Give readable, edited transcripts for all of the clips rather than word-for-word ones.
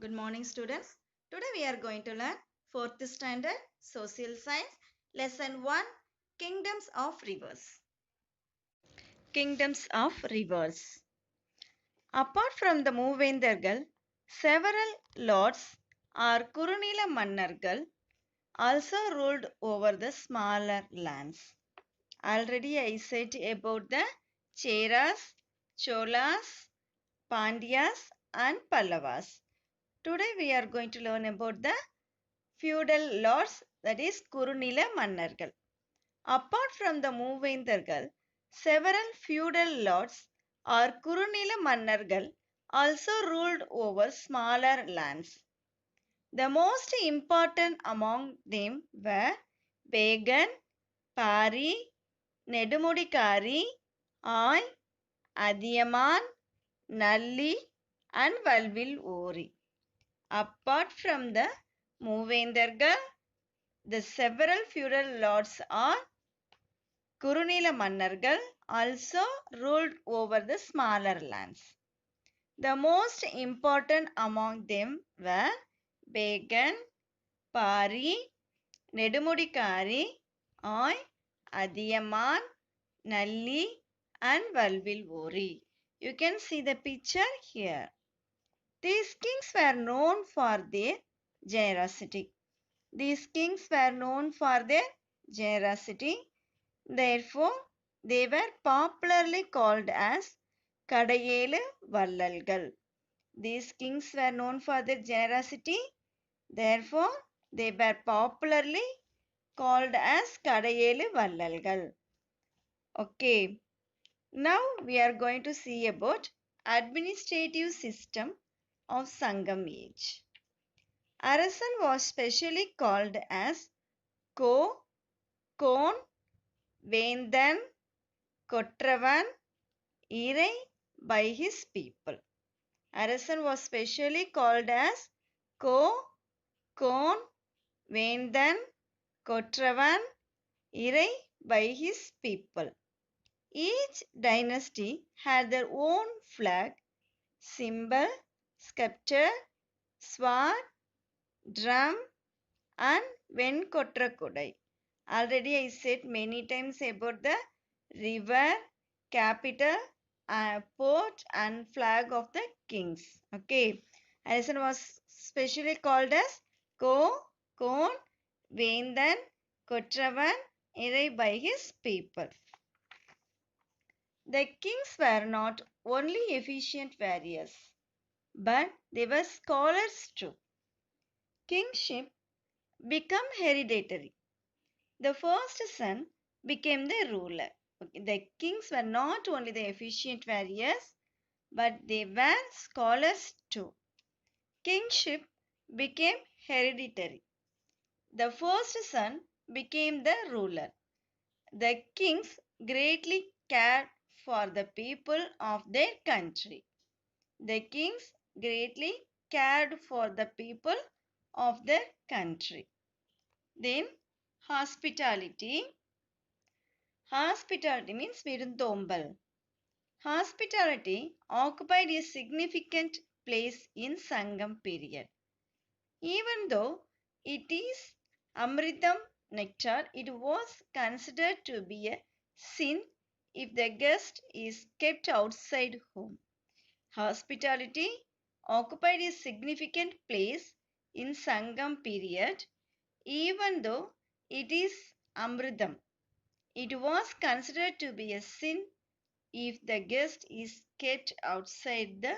Good morning, students. Today we are going to learn 4th standard social science lesson 1 Kingdoms of Rivers. Kingdoms of Rivers. Apart from the Moovendargal, several lords or Kurunila Mannargal also ruled over the smaller lands. Already I said about the Cheras, Cholas, Pandyas and Pallavas. Today we are going to learn about the feudal lords, that is Kurunila Mannargal. Apart from the Moovendargal, several feudal lords or Kurunila Mannargal also ruled over smaller lands. The most important among them were Began, Pari, Nedumudikari, Oy, Adiyaman, Nalli and Valvil Ori. Apart from the Moovendargal, the several feudal lords or Kurunila Mannargal also ruled over the smaller lands. The most important among them were Began, Pari, Nedumudikari, Oy, Adiyaman, Nalli and Valvil Ori. You can see the picture here. These kings were known for their generosity. These kings were known for their generosity. Therefore, they were popularly called as Kadayelu Vallalgal. These kings were known for their generosity. Therefore, they were popularly called as Kadayelu Vallalgal. Okay. Now we are going to see about administrative system of Sangam age. Arasan was specially called as Ko, Kon, Vendan, Kotravan, Irai by his people. Arasan was specially called as Ko, Kon, Vendan, Kotravan, Irai by his people. Each dynasty had their own flag, symbol, scepter, sword, drum and Venkotrakodai. Already I said many times about the river, capital, port and flag of the kings. Okay. Arasan was specially called as Ko, Kon, Vendan, Kotravan, Irai by his people. The kings were not only efficient warriors, but they were scholars too. Kingship became hereditary. The first son became the ruler. Okay. The kings were not only the efficient warriors, but they were scholars too. Kingship became hereditary. The first son became the ruler. The kings greatly cared for the people of their country. The kings greatly cared for the people of their country. Then hospitality. Hospitality means virundombal. Hospitality occupied a significant place in Sangam period. Even though it is Amritam nectar, it was considered to be a sin if the guest is kept outside home. Hospitality occupied a significant place in Sangam period. Even though it is Amritam, it was considered to be a sin if the guest is kept outside the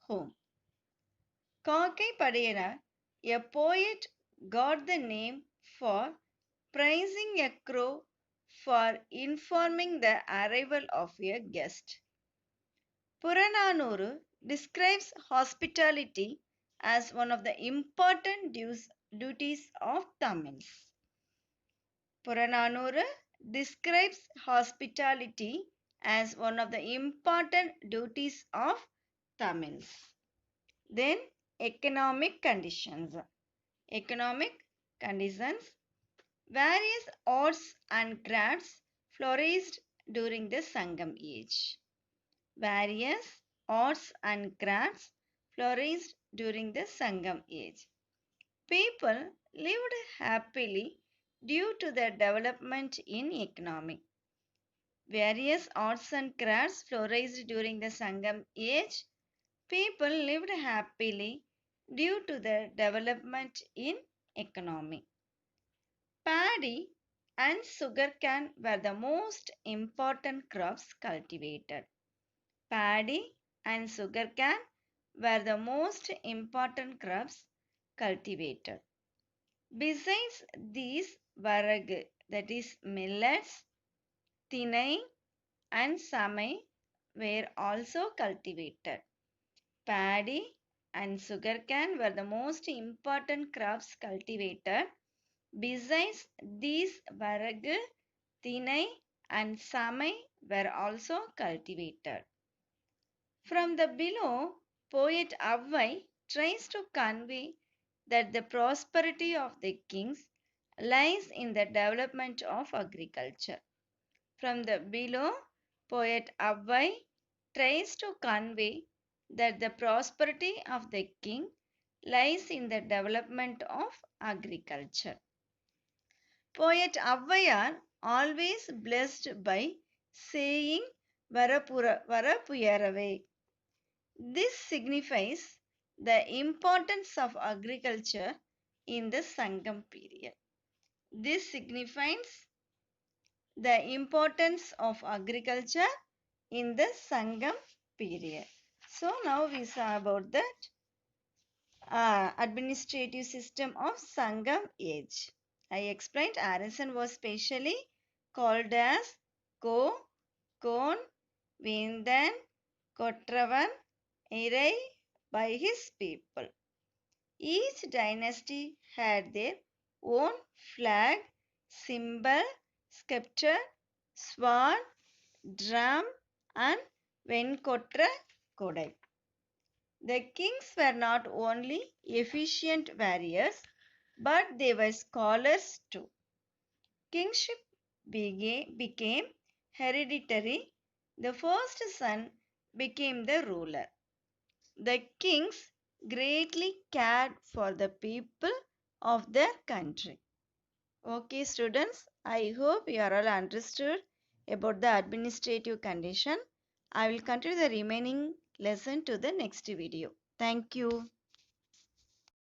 home. Kakai Padera, a poet, got the name for praising a crow for informing the arrival of a guest. Purananuru describes hospitality as one of the important duties of Tamils. Purananuru describes hospitality as one of the important duties of Tamils. Then economic conditions. Economic conditions. Various arts and crafts flourished during the Sangam age. Various arts and crafts flourished during the Sangam age. People lived happily due to the development in economy. Various arts and crafts flourished during the Sangam age. People lived happily due to the development in economy. Paddy and sugarcane were the most important crops cultivated. Paddy and sugarcane were the most important crops cultivated. Besides these, varag, that is millets, tinai, and samai were also cultivated. Paddy and sugarcane were the most important crops cultivated. Besides these, varag, tinai, and samai were also cultivated. From the below, poet Avvai tries to convey that the prosperity of the kings lies in the development of agriculture. From the below, poet Avvai tries to convey that the prosperity of the king lies in the development of agriculture. Poet Avvayar always blessed by saying Varapuyarave. This signifies the importance of agriculture in the Sangam period. This signifies the importance of agriculture in the Sangam period. So now we saw about the administrative system of Sangam age. I explained Arasan was specially called as Ko, Kon, Vendan, Kotravan, Irai by his people. Each dynasty had their own flag, symbol, scepter, sword, drum, and Venkotra Kodai. The kings were not only efficient warriors, but they were scholars too. Kingship became hereditary. The first son became the ruler. The kings greatly cared for the people of their country. Okay, students, I hope you are all understood about the administrative condition. I will continue the remaining lesson to the next video. Thank you.